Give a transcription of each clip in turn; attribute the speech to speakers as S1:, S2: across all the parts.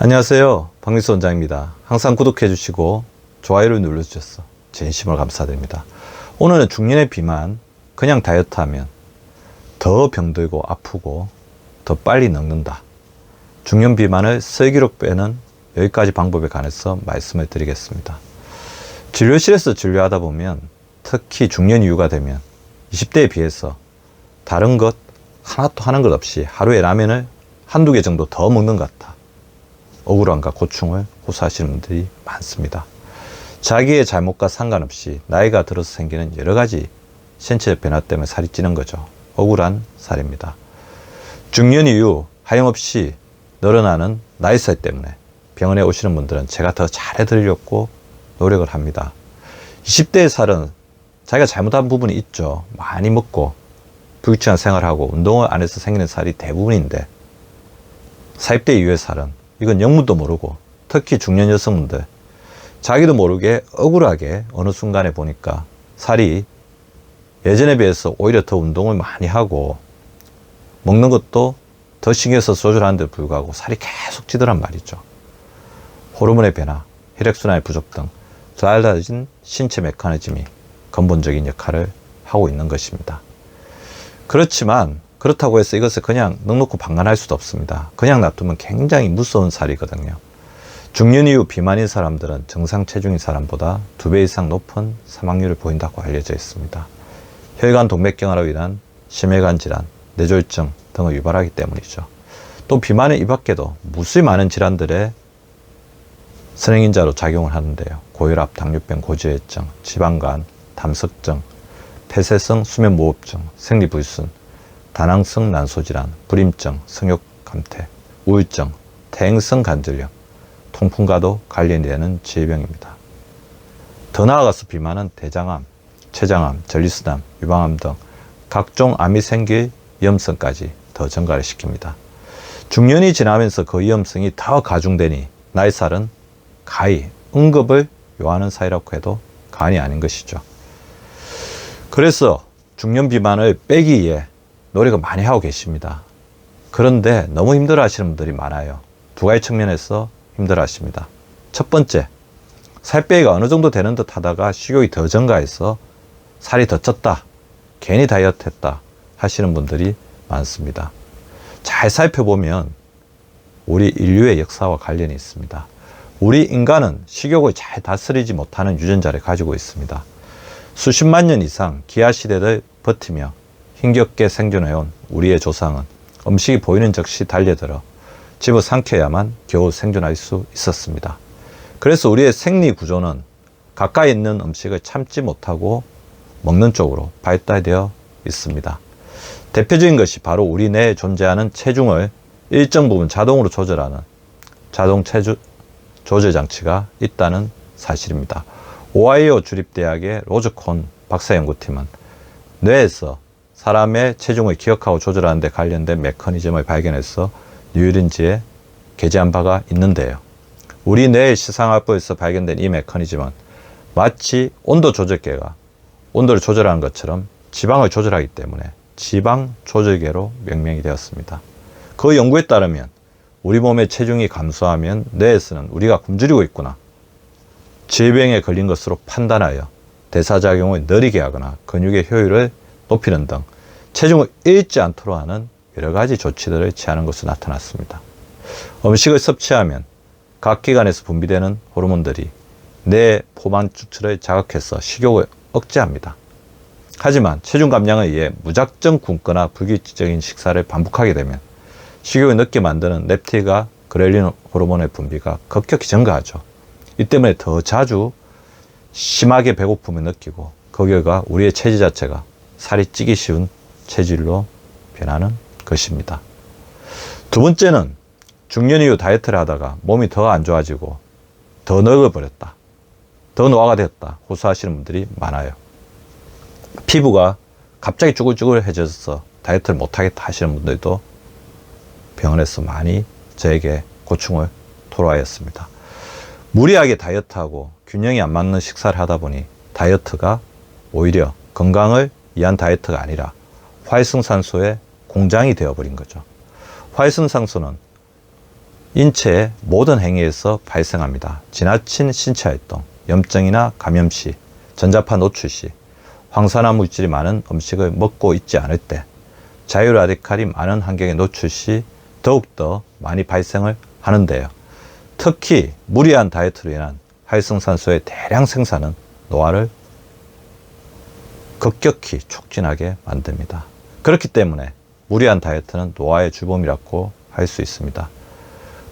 S1: 안녕하세요, 박민수 원장입니다. 항상 구독해 주시고 좋아요를 눌러주셔서 진심으로 감사드립니다. 오늘은 중년의 비만, 그냥 다이어트 하면 더 병들고 아프고 더 빨리 늙는다. 중년 비만을 슬기로 빼는 10가지 방법에 관해서 말씀을 드리겠습니다. 진료실에서 진료하다 보면 특히 중년 이후가 되면 20대에 비해서 다른 것 하나도 하는 것 없이 하루에 라면을 한두 개 정도 더 먹는 것 같다. 억울함과 고충을 호소하시는 분들이 많습니다. 자기의 잘못과 상관없이 나이가 들어서 생기는 여러 가지 신체적 변화 때문에 살이 찌는 거죠. 억울한 살입니다. 중년 이후 하염없이 늘어나는 나이살 때문에 병원에 오시는 분들은 제가 더 잘해드리려고 노력을 합니다. 20대의 살은 자기가 잘못한 부분이 있죠. 많이 먹고 불규칙한 생활하고 운동을 안 해서 생기는 살이 대부분인데 40대 이후의 살은 이건 영문도 모르고 특히 중년 여성분들 자기도 모르게 억울하게 어느 순간에 보니까 살이 예전에 비해서 오히려 더 운동을 많이 하고 먹는 것도 더 신경 써서 조절하는 데 불구하고 살이 계속 찌더란 말이죠. 호르몬의 변화, 혈액순환의 부족 등 달라진 신체 메커니즘이 근본적인 역할을 하고 있는 것입니다. 그렇지만 그렇다고 해서 이것을 그냥 넉넉히 방관할 수도 없습니다. 그냥 놔두면 굉장히 무서운 살이거든요. 중년 이후 비만인 사람들은 정상 체중인 사람보다 2배 이상 높은 사망률을 보인다고 알려져 있습니다. 혈관 동맥경화로 인한 심혈관 질환, 뇌졸중 등을 유발하기 때문이죠. 또 비만은 이 밖에도 무수히 많은 질환들의 선행인자로 작용을 하는데요. 고혈압, 당뇨병, 고지혈증, 지방간, 담석증, 폐쇄성 수면무호흡증, 생리불순, 다낭성 난소질환, 불임증, 성욕감퇴, 우울증, 퇴행성 관절염, 통풍과도 관련되는 질병입니다. 더 나아가서 비만은 대장암, 췌장암, 전리수담, 유방암 등 각종 암이 생길 위험성까지 더 증가를 시킵니다. 중년이 지나면서 그 위험성이 더 가중되니 나이살은 가히 응급을 요하는 사이라고 해도 과언이 아닌 것이죠. 그래서 중년 비만을 빼기 위해 노력을 많이 하고 계십니다. 그런데 너무 힘들어 하시는 분들이 많아요. 두 가지 측면에서 힘들어 하십니다. 첫 번째, 살 빼기가 어느 정도 되는 듯 하다가 식욕이 더 증가해서 살이 더 쪘다, 괜히 다이어트 했다 하시는 분들이 많습니다. 잘 살펴보면 우리 인류의 역사와 관련이 있습니다. 우리 인간은 식욕을 잘 다스리지 못하는 유전자를 가지고 있습니다. 수십만 년 이상 기아시대를 버티며 힘겹게 생존해온 우리의 조상은 음식이 보이는 즉시 달려들어 집어삼켜야만 겨우 생존할 수 있었습니다. 그래서 우리의 생리 구조는 가까이 있는 음식을 참지 못하고 먹는 쪽으로 발달되어 있습니다. 대표적인 것이 바로 우리 내에 존재하는 체중을 일정 부분 자동으로 조절하는 자동 체중 조절 장치가 있다는 사실입니다. 오하이오 주립대학의 로즈콘 박사연구팀은 뇌에서 사람의 체중을 기억하고 조절하는 데 관련된 메커니즘을 발견해서 뉴런지에 게재한 바가 있는데요. 우리 뇌의 시상학부에서 발견된 이 메커니즘은 마치 온도 조절계가 온도를 조절하는 것처럼 지방을 조절하기 때문에 지방 조절계로 명명이 되었습니다. 그 연구에 따르면 우리 몸의 체중이 감소하면 뇌에서는 우리가 굶주리고 있구나, 질병에 걸린 것으로 판단하여 대사작용을 느리게 하거나 근육의 효율을 높이는 등 체중을 잃지 않도록 하는 여러 가지 조치들을 취하는 것으로 나타났습니다. 음식을 섭취하면 각 기관에서 분비되는 호르몬들이 뇌 포만 추출을 자극해서 식욕을 억제합니다. 하지만 체중 감량을 위해 무작정 굶거나 불규칙적인 식사를 반복하게 되면 식욕을 늦게 만드는 렙틴과 그렐린 호르몬의 분비가 급격히 증가하죠. 이 때문에 더 자주 심하게 배고픔을 느끼고 그 결과 우리의 체질 자체가 살이 찌기 쉬운 체질로 변하는 것입니다. 두 번째는 중년 이후 다이어트를 하다가 몸이 더 안 좋아지고 더 늙어버렸다, 더 노화가 되었다 호소하시는 분들이 많아요. 피부가 갑자기 쭈글쭈글해져서 다이어트를 못하겠다 하시는 분들도 병원에서 많이 저에게 고충을 토로하였습니다. 무리하게 다이어트하고 균형이 안 맞는 식사를 하다 보니 다이어트가 오히려 건강을 위한 다이어트가 아니라 활성산소의 공장이 되어버린 거죠. 활성산소는 인체의 모든 행위에서 발생합니다. 지나친 신체 활동, 염증이나 감염 시, 전자파 노출 시, 황산화 물질이 많은 음식을 먹고 있지 않을 때, 자유라디칼이 많은 환경에 노출 시 더욱더 많이 발생을 하는데요. 특히 무리한 다이어트로 인한 활성산소의 대량 생산은 노화를 급격히 촉진하게 만듭니다. 그렇기 때문에 무리한 다이어트는 노화의 주범이라고 할 수 있습니다.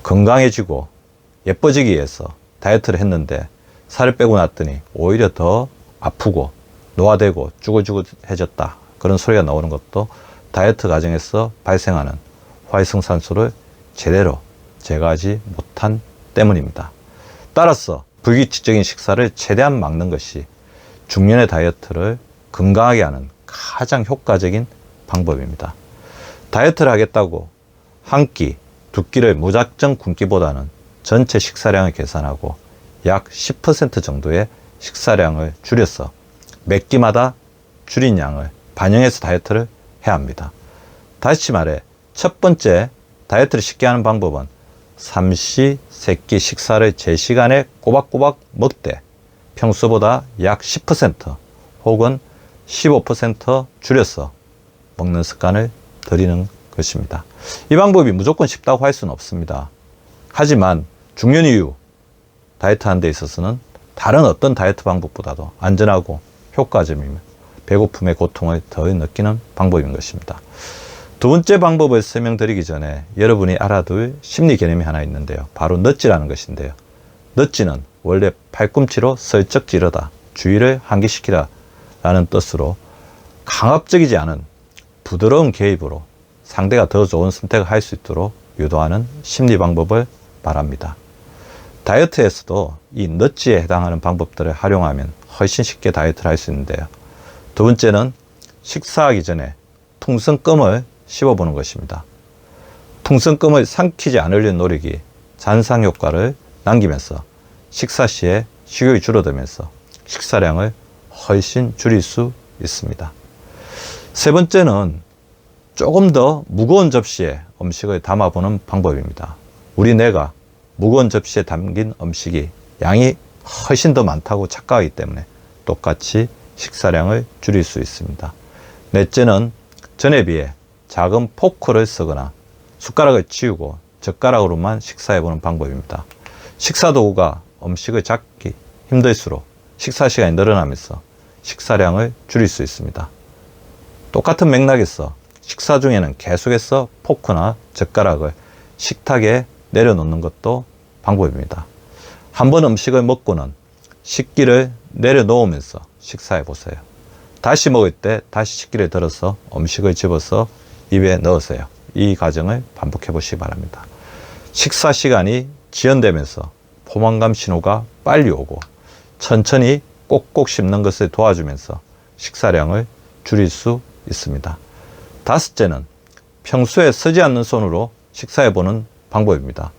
S1: 건강해지고 예뻐지기 위해서 다이어트를 했는데 살을 빼고 났더니 오히려 더 아프고 노화되고 쭈글쭈글해졌다, 그런 소리가 나오는 것도 다이어트 과정에서 발생하는 활성산소를 제대로 제거하지 못한 때문입니다. 따라서 불규칙적인 식사를 최대한 막는 것이 중년의 다이어트를 건강하게 하는 가장 효과적인 방법입니다. 다이어트를 하겠다고 한 끼, 두 끼를 무작정 굶기보다는 전체 식사량을 계산하고 약 10% 정도의 식사량을 줄여서 몇 끼마다 줄인 양을 반영해서 다이어트를 해야 합니다. 다시 말해, 첫 번째 다이어트를 쉽게 하는 방법은 삼시세끼 식사를 제 시간에 꼬박꼬박 먹되 평소보다 약 10% 혹은 15% 줄여서 먹는 습관을 들이는 것입니다. 이 방법이 무조건 쉽다고 할 수는 없습니다. 하지만 중년 이후 다이어트 하는 데 있어서는 다른 어떤 다이어트 방법보다도 안전하고 효과적이며 배고픔의 고통을 덜 느끼는 방법인 것입니다. 두 번째 방법을 설명드리기 전에 여러분이 알아둘 심리 개념이 하나 있는데요. 바로 넛지라는 것인데요. 넛지는 원래 팔꿈치로 슬쩍 찌르다, 주의를 환기시키다 라는 뜻으로 강압적이지 않은 부드러운 개입으로 상대가 더 좋은 선택을 할 수 있도록 유도하는 심리 방법을 말합니다. 다이어트에서도 이 넛지에 해당하는 방법들을 활용하면 훨씬 쉽게 다이어트를 할 수 있는데요. 두 번째는 식사하기 전에 풍선껌을 씹어보는 것입니다. 풍선껌을 삼키지 않으려는 노력이 잔상 효과를 남기면서 식사 시에 식욕이 줄어들면서 식사량을 훨씬 줄일 수 있습니다. 세 번째는 조금 더 무거운 접시에 음식을 담아보는 방법입니다. 우리 뇌가 무거운 접시에 담긴 음식이 양이 훨씬 더 많다고 착각하기 때문에 똑같이 식사량을 줄일 수 있습니다. 넷째는 전에 비해 작은 포크를 쓰거나 숟가락을 치우고 젓가락으로만 식사해보는 방법입니다. 식사 도구가 음식을 잡기 힘들수록 식사 시간이 늘어나면서 식사량을 줄일 수 있습니다. 똑같은 맥락에서 식사 중에는 계속해서 포크나 젓가락을 식탁에 내려놓는 것도 방법입니다. 한번 음식을 먹고는 식기를 내려놓으면서 식사해 보세요. 다시 먹을 때 다시 식기를 들어서 음식을 집어서 입에 넣으세요. 이 과정을 반복해 보시기 바랍니다. 식사 시간이 지연되면서 포만감 신호가 빨리 오고 천천히 꼭꼭 씹는 것을 도와주면서 식사량을 줄일 수 있습니다. 다섯째는 평소에 쓰지 않는 손으로 식사해 보는 방법입니다.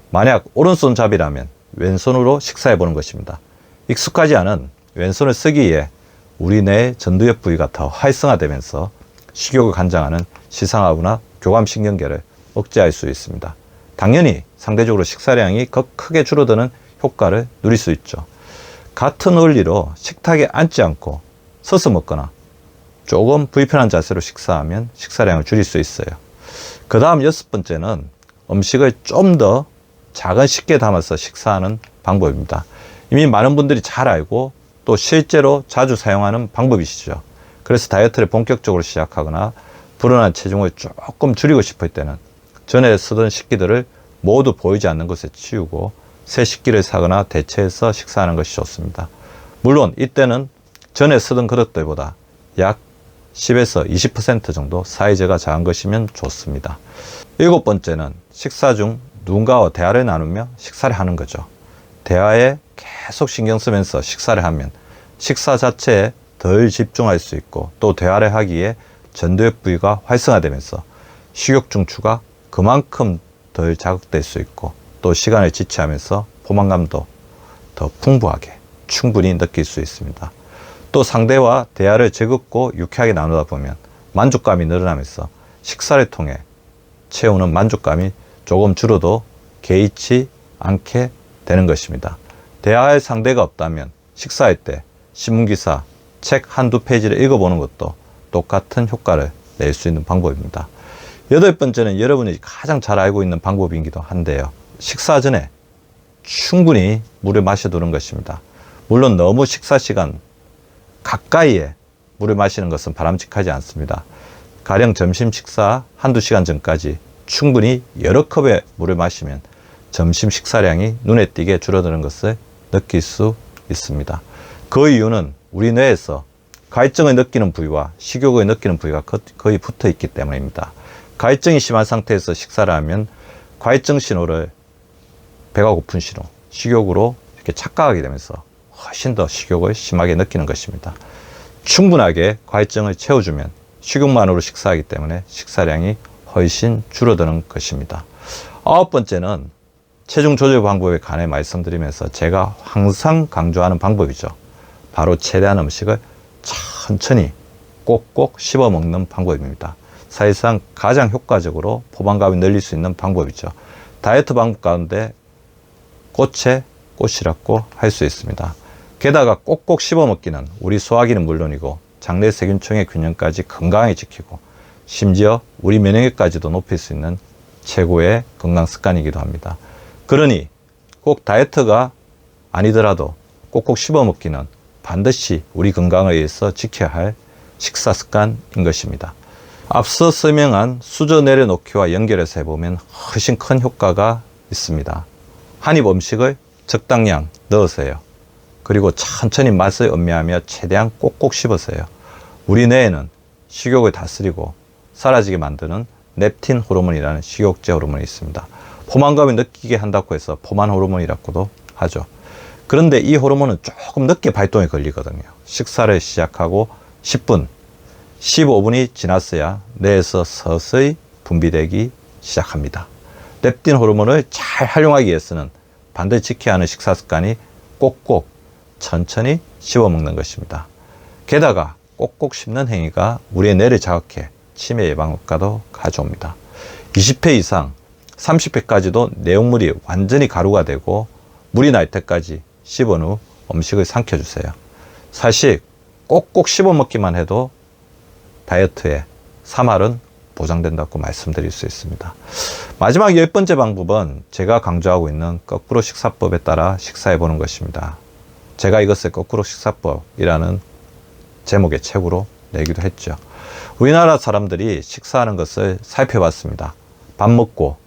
S1: 만약 오른손잡이라면 왼손으로 식사해 보는 것입니다. 익숙하지 않은 왼손을 쓰기 위해 우리 뇌의 전두엽 부위가 더 활성화되면서 식욕을 관장하는 시상하부나 교감신경계를 억제할 수 있습니다. 당연히 상대적으로 식사량이 크게 줄어드는 효과를 누릴 수 있죠. 같은 원리로 식탁에 앉지 않고 서서 먹거나 조금 불편한 자세로 식사하면 식사량을 줄일 수 있어요. 그 다음 여섯 번째는 음식을 좀 더 작은 식기에 담아서 식사하는 방법입니다. 이미 많은 분들이 잘 알고 또 실제로 자주 사용하는 방법이시죠. 그래서 다이어트를 본격적으로 시작하거나 불어난 체중을 조금 줄이고 싶을 때는 전에 쓰던 식기들을 모두 보이지 않는 곳에 치우고 새 식기를 사거나 대체해서 식사하는 것이 좋습니다. 물론 이때는 전에 쓰던 그릇들보다 약 10에서 20% 정도 사이즈가 작은 것이면 좋습니다. 일곱 번째는 식사 중 누군가와 대화를 나누며 식사를 하는 거죠. 대화에 계속 신경 쓰면서 식사를 하면 식사 자체에 덜 집중할 수 있고 또 대화를 하기에 전두엽 부위가 활성화되면서 식욕 중추가 그만큼 덜 자극될 수 있고 또 시간을 지체하면서 포만감도 더 풍부하게 충분히 느낄 수 있습니다. 또 상대와 대화를 즐겁고 유쾌하게 나누다 보면 만족감이 늘어나면서 식사를 통해 채우는 만족감이 조금 줄어도 개의치 않게 되는 것입니다. 대화할 상대가 없다면 식사할 때 신문기사, 책 한두 페이지를 읽어보는 것도 똑같은 효과를 낼 수 있는 방법입니다. 여덟 번째는 여러분이 가장 잘 알고 있는 방법이기도 한데요. 식사 전에 충분히 물을 마셔두는 것입니다. 물론 너무 식사 시간 가까이에 물을 마시는 것은 바람직하지 않습니다. 가령 점심 식사 한두 시간 전까지 충분히 여러 컵의 물을 마시면 점심 식사량이 눈에 띄게 줄어드는 것을 느낄 수 있습니다. 그 이유는 우리 뇌에서 갈증을 느끼는 부위와 식욕을 느끼는 부위가 거의 붙어 있기 때문입니다. 갈증이 심한 상태에서 식사를 하면 갈증 신호를 배가 고픈 신호, 식욕으로 이렇게 착각하게 되면서 훨씬 더 식욕을 심하게 느끼는 것입니다. 충분하게 갈증을 채워주면 식욕만으로 식사하기 때문에 식사량이 훨씬 줄어드는 것입니다. 아홉 번째는 체중 조절 방법에 관해 말씀드리면서 제가 항상 강조하는 방법이죠. 바로 최대한 음식을 천천히 꼭꼭 씹어 먹는 방법입니다. 사실상 가장 효과적으로 포만감을 늘릴 수 있는 방법이죠. 다이어트 방법 가운데 꽃의 꽃이라고 할 수 있습니다. 게다가 꼭꼭 씹어 먹기는 우리 소화기는 물론이고 장내 세균총의 균형까지 건강하게 지키고 심지어 우리 면역력까지도 높일 수 있는 최고의 건강 습관이기도 합니다. 그러니 꼭 다이어트가 아니더라도 꼭꼭 씹어 먹기는 반드시 우리 건강을 위해서 지켜야 할 식사 습관인 것입니다. 앞서 설명한 수저 내려놓기와 연결해서 해보면 훨씬 큰 효과가 있습니다. 한입 음식을 적당량 넣으세요. 그리고 천천히 맛을 음미하며 최대한 꼭꼭 씹으세요. 우리 뇌에는 식욕을 다스리고 사라지게 만드는 렙틴 호르몬이라는 식욕제 호르몬이 있습니다. 포만감을 느끼게 한다고 해서 포만 호르몬이라고도 하죠. 그런데 이 호르몬은 조금 늦게 발동이 걸리거든요. 식사를 시작하고 10분, 15분이 지났어야 뇌에서 서서히 분비되기 시작합니다. 렙틴 호르몬을 잘 활용하기 위해서는 반드시 지켜야 하는 식사 습관이 꼭꼭 천천히 씹어 먹는 것입니다. 게다가 꼭꼭 씹는 행위가 우리의 뇌를 자극해 치매 예방 효과도 가져옵니다. 20회 이상 30회까지도 내용물이 완전히 가루가 되고 물이 날 때까지 씹은 후 음식을 삼켜주세요. 사실 꼭꼭 씹어 먹기만 해도 다이어트의 3할은 보장된다고 말씀드릴 수 있습니다. 마지막 10번째 방법은 제가 강조하고 있는 거꾸로 식사법에 따라 식사해 보는 것입니다. 제가 이것을 거꾸로 식사법이라는 제목의 책으로 내기도 했죠. 우리나라 사람들이 식사하는 것을 살펴봤습니다. 밥 먹고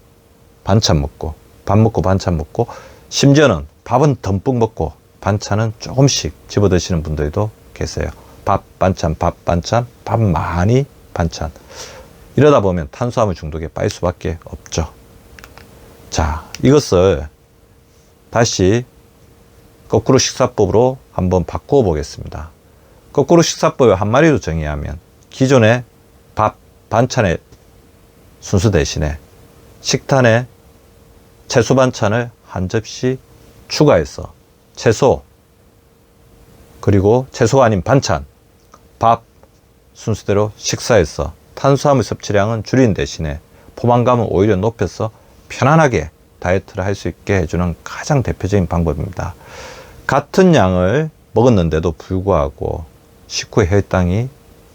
S1: 반찬 먹고 밥 먹고 반찬 먹고 심지어는 밥은 듬뿍 먹고 반찬은 조금씩 집어 드시는 분들도 계세요. 밥 반찬 밥 많이 반찬. 이러다 보면 탄수화물 중독에 빠질 수밖에 없죠. 자, 이것을 다시 거꾸로 식사법으로 한번 바꾸어 보겠습니다. 거꾸로 식사법을 한 마리로 정의하면 기존의 밥 반찬의 순서 대신에 식단에 채소 반찬을 한 접시 추가해서 채소 그리고 채소가 아닌 반찬 밥 순서대로 식사해서 탄수화물 섭취량은 줄이는 대신에 포만감은 오히려 높여서 편안하게 다이어트를 할 수 있게 해주는 가장 대표적인 방법입니다. 같은 양을 먹었는데도 불구하고 식후의 혈당이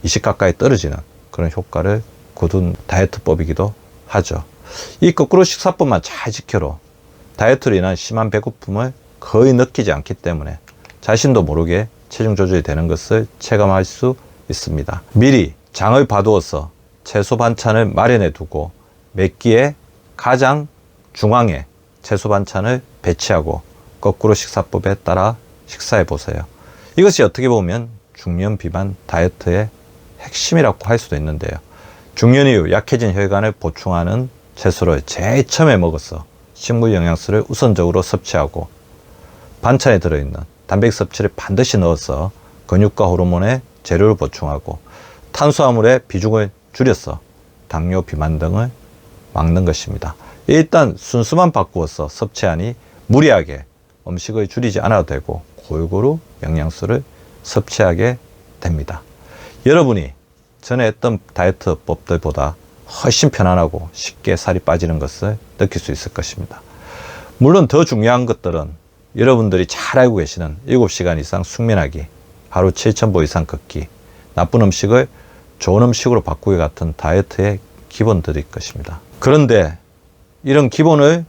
S1: 20 가까이 떨어지는 그런 효과를 거둔 다이어트법이기도 하죠. 이 거꾸로 식사법만 잘 지켜도 다이어트로 인한 심한 배고픔을 거의 느끼지 않기 때문에 자신도 모르게 체중 조절이 되는 것을 체감할 수 있습니다. 미리 장을 봐두어서 채소 반찬을 마련해 두고 몇 끼의 가장 중앙에 채소 반찬을 배치하고 거꾸로 식사법에 따라 식사해 보세요. 이것이 어떻게 보면 중년 비만 다이어트의 핵심이라고 할 수도 있는데요. 중년 이후 약해진 혈관을 보충하는 채소를 제일 처음에 먹어서 식물 영양소를 우선적으로 섭취하고 반찬에 들어있는 단백질 섭취를 반드시 넣어서 근육과 호르몬의 재료를 보충하고 탄수화물의 비중을 줄여서 당뇨, 비만 등을 막는 것입니다. 일단 순수만 바꾸어서 섭취하니 무리하게 음식을 줄이지 않아도 되고 골고루 영양소를 섭취하게 됩니다. 여러분이 전에 했던 다이어트법들보다 훨씬 편안하고 쉽게 살이 빠지는 것을 느낄 수 있을 것입니다. 물론 더 중요한 것들은 여러분들이 잘 알고 계시는 7시간 이상 숙면하기, 하루 7,000보 이상 걷기, 나쁜 음식을 좋은 음식으로 바꾸기 같은 다이어트의 기본들일 것입니다. 그런데 이런 기본을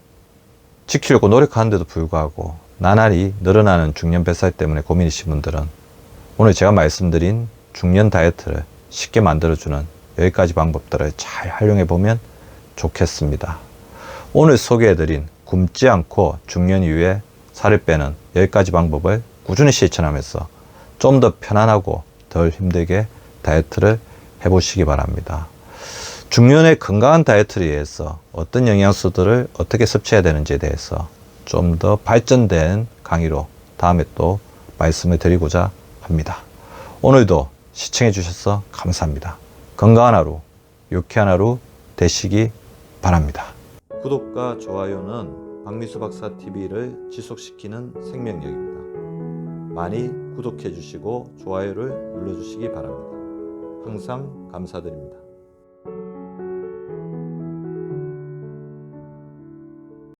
S1: 지키려고 노력하는데도 불구하고 나날이 늘어나는 중년 뱃살 때문에 고민이신 분들은 오늘 제가 말씀드린 중년 다이어트를 쉽게 만들어주는 10가지 방법들을 잘 활용해 보면 좋겠습니다. 오늘 소개해드린 굶지 않고 중년 이후에 살을 빼는 10가지 방법을 꾸준히 실천하면서 좀 더 편안하고 덜 힘들게 다이어트를 해보시기 바랍니다. 중년의 건강한 다이어트를 위해서 어떤 영양소들을 어떻게 섭취해야 되는지에 대해서 좀 더 발전된 강의로 다음에 또 말씀을 드리고자 합니다. 오늘도 시청해 주셔서 감사합니다. 건강한 하루, 유쾌한 하루 되시기 바랍니다. 구독과 좋아요는 박미수 박사 TV를 지속시키는 생명력입니다. 많이 구독해 주시고 좋아요를 눌러 주시기 바랍니다. 항상 감사드립니다.